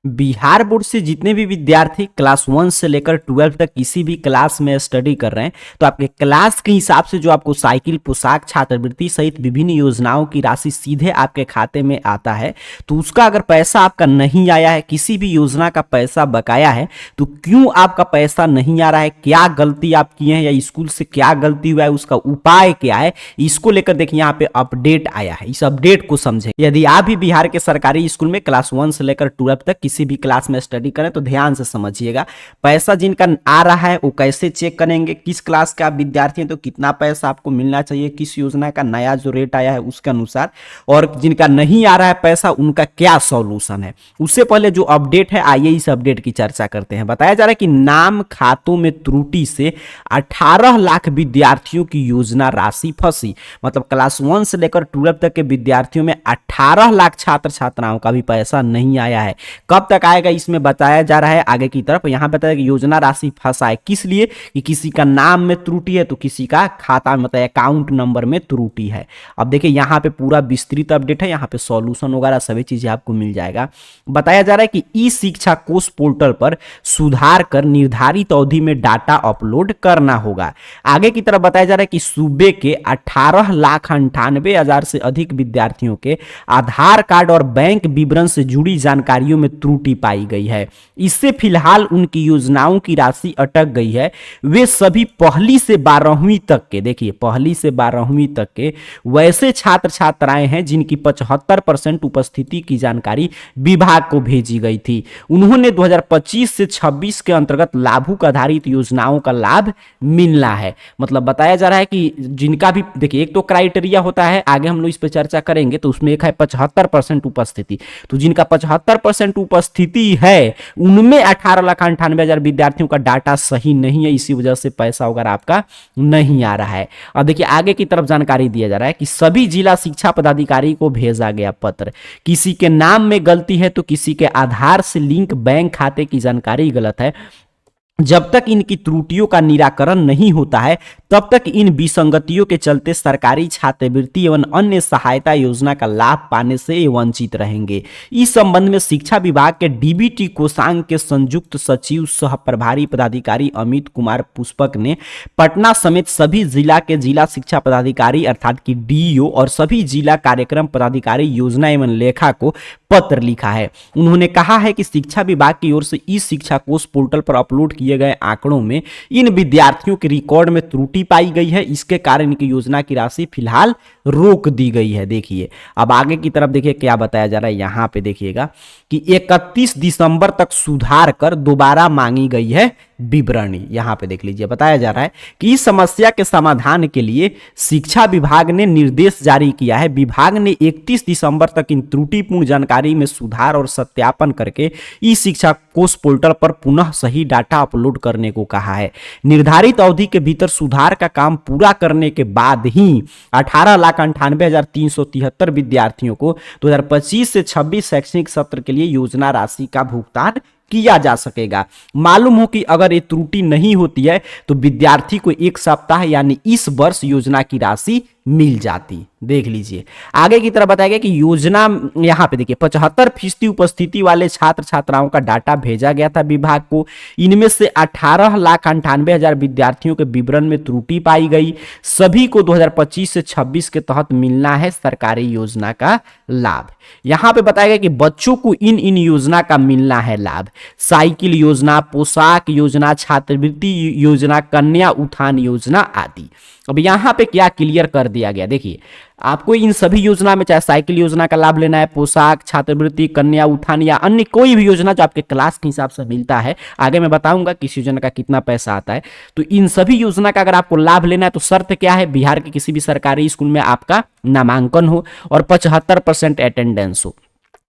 Bihar board से जितने भी विद्यार्थी क्लास 1 से लेकर 12 तक किसी भी क्लास में स्टडी कर रहे हैं तो आपके क्लास के हिसाब से जो आपको साइकिल, पोशाक, छात्रवृत्ति सहित विभिन्न योजनाओं की राशि सीधे आपके खाते में आता है, तो उसका अगर पैसा आपका नहीं आया है, किसी भी योजना का पैसा बकाया है, तो क्यों आपका पैसा नहीं आ रहा है, क्या गलती आप किए हैं या स्कूल से क्या गलती हुआ है, उसका उपाय क्या है, इसको लेकर देखिए यहाँ पे अपडेट आया है। इस अपडेट को समझे। यदि आप भी बिहार के सरकारी स्कूल में क्लास 1 से लेकर 12 तक किसी भी क्लास में स्टडी करें तो ध्यान से समझिएगा। पैसा जिनका आ रहा है वो कैसे चेक करेंगे, किस क्लास के आप विद्यार्थी हैं तो कितना पैसा आपको मिलना चाहिए, किस योजना का नया जो रेट आया है उसके अनुसार, और जिनका नहीं आ रहा है पैसा उनका क्या सॉल्यूशन है। उससे पहले जो अपडेट है आइए इस अपडेट की चर्चा करते हैं। बताया जा रहा है कि नाम खातों में त्रुटि से 18 लाख विद्यार्थियों की योजना राशि फंसी। मतलब क्लास 1 से लेकर 12 तक के विद्यार्थियों में 18 लाख छात्र छात्राओं का भी पैसा नहीं आया है। कब तक आएगा इसमें बताया जा रहा है आगे की तरफ। यहां बताया कि योजना राशि फंसा है, किस लिए कि किसी का नाम में त्रुटि है तो किसी का खाता मतलब अकाउंट नंबर में त्रुटि है। अब देखिए यहां पे पूरा विस्तृत अपडेट है, यहां पे सॉल्यूशन वगैरह सभी चीजें आपको मिल जाएगा। बताया जा रहा है कि ई शिक्षा कोष पोर्टल पर सुधार कर निर्धारित अवधि में डाटा अपलोड करना होगा। आगे की तरफ बताया जा रहा है कि सूबे के 18,98,000 से अधिक विद्यार्थियों के आधार कार्ड और बैंक विवरण से जुड़ी जानकारियों में त्रुटि पाई गई है। इससे फिलहाल उनकी योजनाओं की राशि अटक गई है। वे सभी पहली से 12वीं तक के, देखिए पहली से 12वीं तक के वैसे छात्र छात्राएं हैं जिनकी 75% उपस्थिति की जानकारी विभाग को भेजी गई थी। उन्होंने 2025 से 26 के अंतर्गत लाभुक आधारित योजनाओं का लाभ मिलना है। मतलब बताया जा रहा है कि जिनका भी, देखिए एक तो क्राइटेरिया होता है, आगे हम लोग इस पर चर्चा करेंगे, तो उसमें एक है 75% उपस्थिति। तो जिनका 75% उपस्थिति है उनमें 18,98,000 विद्यार्थियों का डाटा सही नहीं है, इसी वजह से पैसा वगैरह आपका नहीं आ रहा है। और देखिए आगे की तरफ जानकारी दिया जा रहा है कि सभी जिला शिक्षा पदाधिकारी को भेजा गया पत्र। किसी के नाम में गलती है तो किसी के आधार से लिंक बैंक खाते की जानकारी गलत है। जब तक इनकी त्रुटियों का निराकरण नहीं होता है तब तक इन विसंगतियों के चलते सरकारी छात्रवृत्ति एवं अन्य सहायता योजना का लाभ पाने से वंचित रहेंगे। इस संबंध में शिक्षा विभाग के डीबीटी कोषांग के संयुक्त सचिव सह प्रभारी पदाधिकारी अमित कुमार पुष्पक ने पटना समेत सभी जिला के जिला शिक्षा पदाधिकारी अर्थात कि डीईओ और सभी जिला कार्यक्रम पदाधिकारी योजना एवं लेखा को पत्र लिखा है। उन्होंने कहा है कि शिक्षा विभाग की ओर से इस शिक्षा कोष पोर्टल पर अपलोड किए गए आंकड़ों में इन विद्यार्थियों के रिकॉर्ड में त्रुटि पाई गई है। इसके कारण इनकी योजना की राशि फिलहाल रोक दी गई है। देखिए अब आगे की तरफ देखिए क्या बताया जा रहा है। यहां पे देखिएगा कि 31 दिसंबर तक सुधार कर दोबारा मांगी गई है विवरणी। यहां पे देख लीजिए बताया जा रहा है कि इस समस्या के समाधान के लिए शिक्षा विभाग ने निर्देश जारी किया है। विभाग ने 31 दिसंबर तक इन त्रुटिपूर्ण जानकारी में सुधार और सत्यापन करके ई शिक्षा कोष पोर्टल पर पुनः सही डाटा अपलोड करने को कहा है। निर्धारित अवधि के भीतर सुधार का काम पूरा करने के बाद ही 18,98,373 विद्यार्थियों को 2025 से 26 शैक्षणिक सत्र के लिए योजना राशि का भुगतान किया जा सकेगा। मालूम हो कि अगर ये त्रुटि नहीं होती है तो विद्यार्थी को 1 सप्ताह यानी इस वर्ष योजना की राशि मिल जाती। देख लीजिए आगे की तरफ बताया गया कि योजना, यहां पे देखिए 75% उपस्थिति वाले छात्र छात्राओं का डाटा भेजा गया था विभाग को। इनमें से 18,98,000 विद्यार्थियों के विवरण में त्रुटि पाई गई। सभी को 2025 से 26 के तहत मिलना है सरकारी योजना का लाभ। यहां पे बताया गया कि बच्चों को इन योजना का मिलना है लाभ। साइकिल योजना, पोशाक योजना, छात्रवृत्ति योजना, कन्या उत्थान योजना आदि। अब यहां पे क्या क्लियर कर दिया गया, देखिए आपको इन सभी योजना में चाहे साइकिल योजना का लाभ लेना है, पोशाक, छात्रवृत्ति, कन्या उत्थान या अन्य कोई भी योजना जो आपके क्लास के हिसाब से मिलता है, आगे मैं बताऊंगा किस योजना का कितना पैसा आता है। तो इन सभी योजना का अगर आपको लाभ लेना है तो शर्त क्या है, बिहार के किसी भी सरकारी स्कूल में आपका नामांकन हो और 75% अटेंडेंस हो।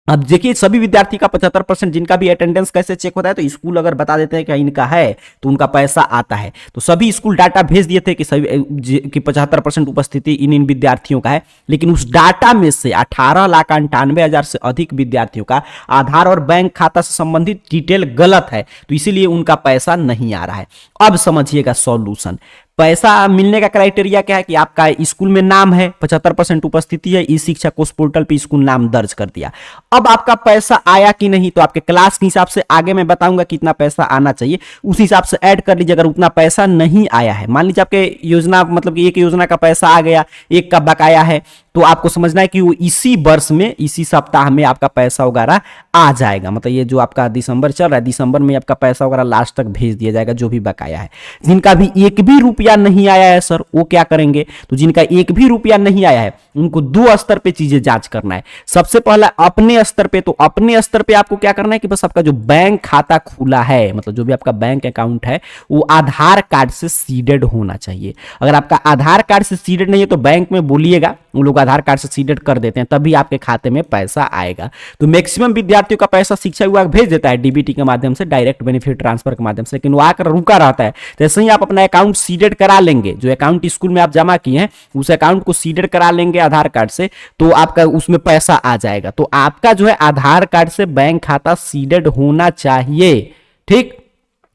अब देखिए सभी विद्यार्थी का 75%, जिनका भी अटेंडेंस कैसे चेक होता है तो स्कूल अगर बता देते हैं कि इनका है तो उनका पैसा आता है। तो सभी स्कूल डाटा भेज दिए थे कि सभी कि 75% उपस्थिति इन विद्यार्थियों का है, लेकिन उस डाटा में से 18,98,000 से अधिक विद्यार्थियों का आधार और बैंक खाता से संबंधित डिटेल गलत है, तो इसीलिए उनका पैसा नहीं आ रहा है। अब समझिएगा सॉल्यूशन। पैसा मिलने का क्राइटेरिया क्या है कि आपका स्कूल में नाम है, 75% उपस्थिति है, ई शिक्षा कोष पोर्टल पे स्कूल नाम दर्ज कर दिया। अब आपका पैसा आया कि नहीं, तो आपके क्लास के हिसाब से आगे मैं बताऊंगा कितना पैसा आना चाहिए, उस हिसाब से ऐड कर लीजिए। अगर उतना पैसा नहीं आया है, मान लीजिए आपके योजना मतलब कि एक योजना का पैसा आ गया, एक का बकाया है, तो आपको समझना है कि वो इसी वर्ष में, इसी सप्ताह में आपका पैसा वगैरह आ जाएगा। मतलब ये जो आपका दिसंबर चल रहा है, दिसंबर में आपका पैसा वगैरह लास्ट तक भेज दिया जाएगा जो भी बकाया है। जिनका भी एक भी रुपया नहीं आया है सर, वो क्या करेंगे, तो जिनका एक भी रुपया नहीं आया है उनको दो स्तर पे चीजें जांच करना है। सबसे पहला अपने स्तर पे, तो अपने स्तर पे आपको क्या करना है कि बस आपका जो बैंक खाता खुला है, मतलब जो भी आपका बैंक अकाउंट है, वो आधार कार्ड से सीडेड होना चाहिए। अगर आपका आधार कार्ड से सीडेड नहीं है तो बैंक में बोलिएगा, वो लोग आधार कार्ड से सीडेड कर देते हैं, तभी आपके खाते में पैसा आएगा। तो मैक्सिमम विद्यार्थियों का पैसा शिक्षा विभाग भेज देता है डीबीटी के माध्यम से, डायरेक्ट बेनिफिट ट्रांसफर के माध्यम से, लेकिन वो आकर रुका रहता है। जैसे ही आप अपना अकाउंट सीडेड करा लेंगे, जो अकाउंट स्कूल में आप जमा किए हैं उस अकाउंट को सीडेड करा लेंगे आधार कार्ड से, तो आपका उसमें पैसा आ जाएगा। तो आपका जो है आधार कार्ड से बैंक खाता सीडेड होना चाहिए। ठीक,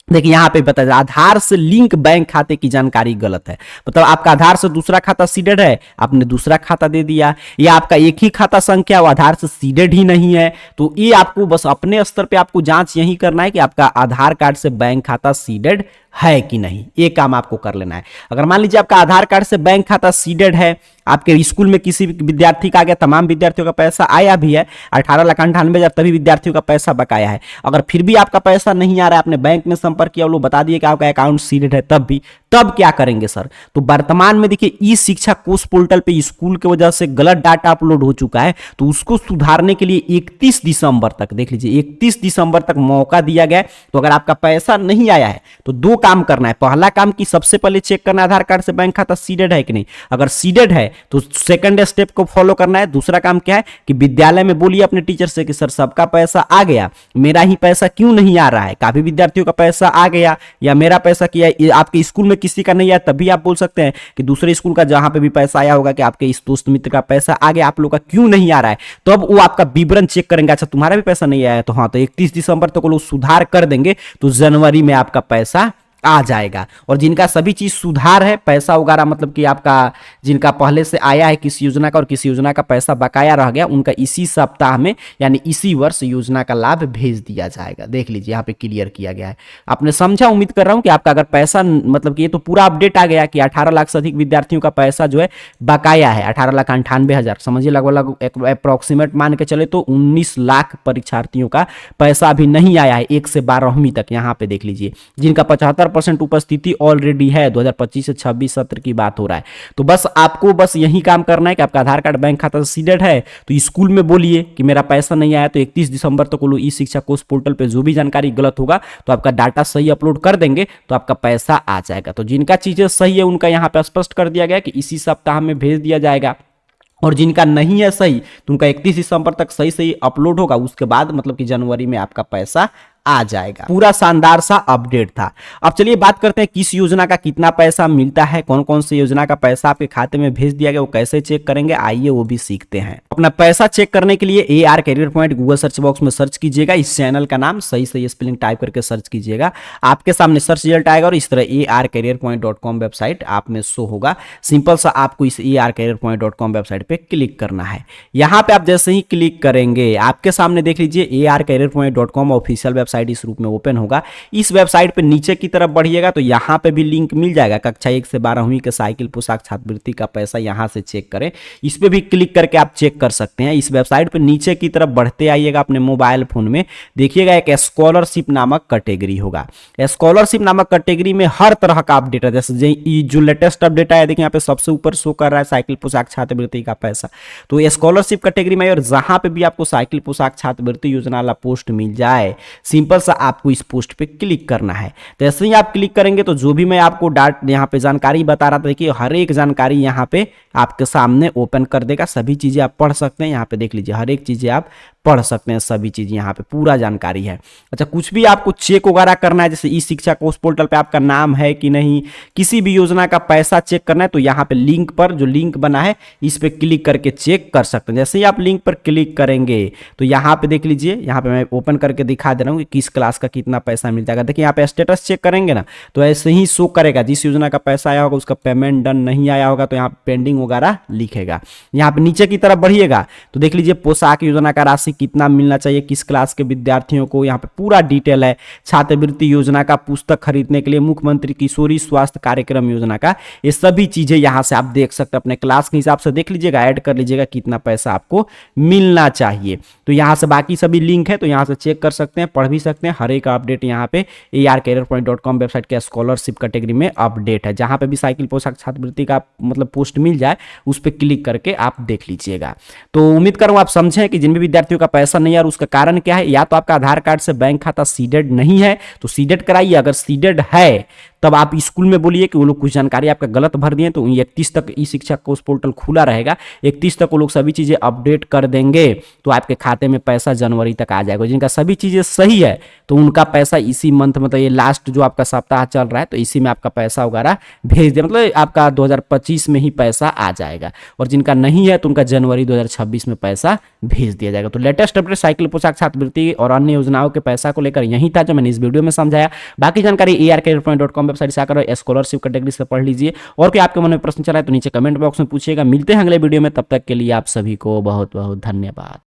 देखिए यहां पे बता दिया, आधार से लिंक बैंक खाते की जानकारी गलत है। मतलब आपका आधार से दूसरा खाता सीडेड है, आपने दूसरा खाता दे दिया, या आपका एक ही खाता संख्या वो आधार से सीडेड ही नहीं है, तो ये आपको बस अपने स्तर पे आपको जांच यही करना है कि आपका आधार कार्ड से बैंक खाता सीडेड है कि नहीं, ये काम आपको कर लेना है। अगर मान लीजिए आपका आधार कार्ड से बैंक खाता सीडेड है, आपके स्कूल में किसी विद्यार्थी का आ गया, तमाम विद्यार्थियों का पैसा आया भी है, 18,98,000 तभी विद्यार्थियों का पैसा बकाया है, अगर फिर भी आपका पैसा नहीं आ रहा है, आपने बैंक में संपर्क किया, वो लोग बता दिए कि आपका अकाउंट सीडेड है, तब क्या करेंगे सर, तो वर्तमान में देखिए ई शिक्षा कोष पोर्टल पे स्कूल की वजह से गलत डाटा अपलोड हो चुका है, तो उसको सुधारने के लिए 31 दिसंबर तक, देख लीजिए 31 दिसंबर तक मौका दिया गया है। तो अगर आपका पैसा नहीं आया है तो दो काम करना है। पहला काम कि सबसे पहले चेक करना है आधार कार्ड से बैंक खाता सीडेड है कि नहीं, अगर सीडेड है तो सेकंड स्टेप को फॉलो करना है। दूसरा काम क्या है कि विद्यालय में बोलिए अपने टीचर से कि सर सबका पैसा आ गया, मेरा ही पैसा क्यों नहीं आ रहा है। काफी विद्यार्थियों का पैसा आ गया या मेरा पैसा किया, आपके स्कूल में किसी का नहीं आया, तभी आप बोल सकते हैं कि दूसरे स्कूल का जहां पे भी पैसा आया होगा कि आपके इस दोस्त मित्र का पैसा आ गया, आप लोग का क्यों नहीं आ रहा है, तो अब वो आपका विवरण चेक करेंगे। अच्छा तुम्हारा भी पैसा नहीं आया, तो हाँ, तो 31 दिसंबर तक वो लोग सुधार कर देंगे, तो जनवरी में आपका पैसा आ जाएगा। और जिनका सभी चीज सुधार है, पैसा वगैरह मतलब कि आपका जिनका पहले से आया है किसी योजना का और किसी योजना का पैसा बकाया रह गया, उनका इसी सप्ताह में यानी इसी वर्ष योजना का लाभ भेज दिया जाएगा। देख लीजिए यहाँ पे क्लियर किया गया है, आपने समझा। उम्मीद कर रहा हूं कि आपका अगर पैसा मतलब कि ये तो पूरा अपडेट आ गया कि 18 लाख से अधिक विद्यार्थियों का पैसा जो है बकाया है, 18,98,000 समझिए, लगभग अप्रोक्सीमेट मान के चले तो 19 लाख परीक्षार्थियों का पैसा अभी नहीं आया है 1 से 12वीं तक। यहाँ पे देख लीजिए जिनका 75% उपस्थिति ऑलरेडी है, 2025 से 26 सत्र की बात हो रहा है। तो बस आपको बस यही काम करना है कि आपका आधार कार्ड बैंक खाता सीडेड है तो स्कूल में बोलिए कि मेरा पैसा नहीं आया, तो 31 दिसंबर तक ई शिक्षा कोष पोर्टल पे जो भी जानकारी गलत होगा तो आपका डाटा सही अपलोड कर देंगे तो आपका पैसा आ जाएगा। तो जिनका चीजें सही है उनका यहाँ पे स्पष्ट कर दिया गया कि इसी सप्ताह में भेज दिया जाएगा, और जिनका नहीं है सही तो उनका 31 दिसंबर तक सही सही अपलोड होगा, उसके बाद मतलब कि जनवरी में आपका पैसा आ जाएगा। पूरा शानदार सा अपडेट था। अब चलिए बात करते हैं किस योजना का कितना पैसा मिलता है, कौन कौन से योजना का पैसा आपके खाते में भेज दिया गया, वो कैसे चेक करेंगे, आइए वो भी सीखते हैं। अपना पैसा चेक करने के लिए AR career point Google search box में सर्च कीजिएगा, इस चैनल का नाम सही सही स्पेलिंग टाइप करके सर्च कीजिएगा, आपके सामने सर्च रिजल्ट आएगा और इस तरह arcareerpoint.com वेबसाइट आप में शो होगा। सिंपल सा आपको इस arcareerpoint.com वेबसाइट पे क्लिक करना है। यहाँ पे आप जैसे ही क्लिक करेंगे आपके सामने देख लीजिए arcareerpoint.com ऑफिशियल वेबसाइट इस रूप में ओपन होगा। इस वेबसाइट पे नीचे की तरफ बढ़िएगा तो यहाँ पे भी लिंक मिल जाएगा, कक्षा 1 से 12वीं के साइकिल पोशाक छात्रवृत्ति का पैसा यहाँ से चेक करें, इस पे भी क्लिक करके आप चेक कर सकते हैं। इस वेबसाइट पे नीचे की तरफ बढ़ते आइएगा अपने मोबाइल फोन में, देखिएगा एक स्कॉलरशिप नामक कैटेगरी होगा। स्कॉलरशिप नामक कैटेगरी में हर तरह का अपडेट है, जैसे जो लेटेस्ट अपडेट आया देखिए यहाँ पे सबसे ऊपर शो कर रहा है साइकिल पोशाक छात्रवृत्ति का पैसा, तो ये स्कॉलरशिप कैटेगरी में, और जहां पे भी आपको साइकिल पोशाक छात्रवृत्ति योजना वाला पोस्ट मिल जाए सिंपल सा आपको इस पोस्ट पे क्लिक करना है। तो ऐसे ही आप क्लिक करेंगे तो जो भी मैं आपको यहाँ पे जानकारी बता रहा था देखिए हर एक जानकारी यहाँ पे आपके सामने ओपन कर देगा, सभी चीजें आप पढ़ सकते हैं। यहाँ पे देख लीजिए हर एक चीजें आप पढ़ सकते हैं, सभी चीज़ यहाँ पे पूरा जानकारी है। अच्छा, कुछ भी आपको चेक वगैरह करना है, जैसे ई शिक्षा कोष पोर्टल पे आपका नाम है कि नहीं, किसी भी योजना का पैसा चेक करना है, तो यहाँ पे लिंक पर जो लिंक बना है इस पे क्लिक करके चेक कर सकते हैं। जैसे ही आप लिंक पर क्लिक करेंगे तो यहाँ पे देख लीजिए, यहाँ पे मैं ओपन करके दिखा दे रहा हूँ कि किस क्लास का कितना पैसा मिल जाएगा। देखिए यहाँ पे स्टेटस चेक करेंगे ना तो ऐसे ही शो करेगा, जिस योजना का पैसा आया होगा उसका पेमेंट डन नहीं आया होगा तो यहाँ पे पेंडिंग वगैरह लिखेगा। यहाँ पे नीचे की तरफ बढ़िएगा तो देख लीजिए पोशाक योजना का राशि कितना मिलना चाहिए, किस क्लास के विद्यार्थियों को, यहाँ पे पूरा डिटेल है। छात्रवृत्ति योजना का पुस्तक खरीदने के लिए मुख्यमंत्री किशोरी स्वास्थ्य कार्यक्रम योजना का, ये सभी चीजें यहाँ से आप देख सकते हैं। अपने क्लास के हिसाब से देख लीजिएगा, ऐड कर लीजिएगा कितना पैसा आपको मिलना चाहिए। तो यहाँ से बाकी सभी लिंक है तो यहाँ से चेक कर सकते हैं, पढ़ भी सकते हैं। हर एक अपडेट यहाँ पे arcareerpoint.com वेबसाइट के स्कॉलरशिप कैटेगरी में अपडेट है। जहाँ पे भी साइकिल पोशाक छात्रवृत्ति का मतलब पोस्ट मिल जाए उस पर क्लिक करके आप देख लीजिएगा। तो उम्मीद करूँ आप समझें कि जिन भी विद्यार्थियों का पैसा नहीं आ रहा उसका कारण क्या है। या तो आपका आधार कार्ड से बैंक खाता सीडेड नहीं है तो सीडेड कराइए, अगर सीडेड है तब आप स्कूल में बोलिए कि वो लोग कुछ जानकारी आपका गलत भर दिए, तो 31 तक ई शिक्षा कोष पोर्टल खुला रहेगा, 31 तक वो लोग सभी चीज़ें अपडेट कर देंगे तो आपके खाते में पैसा जनवरी तक आ जाएगा। जिनका सभी चीज़ें सही है तो उनका पैसा इसी मंथ मतलब ये लास्ट जो आपका सप्ताह चल रहा है तो इसी में आपका पैसा वगैरह भेज दे, मतलब आपका 2025 में ही पैसा आ जाएगा। और जिनका नहीं है तो उनका जनवरी 2026 में पैसा भेज दिया जाएगा। तो लेटेस्ट अपडेट साइकिल पोशाक छात्रवृत्ति और अन्य योजनाओं के पैसा को लेकर यही था जो मैंने इस वीडियो में समझाया। बाकी जानकारी arcareerpoint.com वेबसाइट से आकर स्कॉलरशिप कैटेगरी से पढ़ लीजिए। और क्या आपके मन में प्रश्न चला है तो नीचे कमेंट बॉक्स में पूछिएगा। मिलते हैं अगले वीडियो में, तब तक के लिए आप सभी को बहुत बहुत धन्यवाद।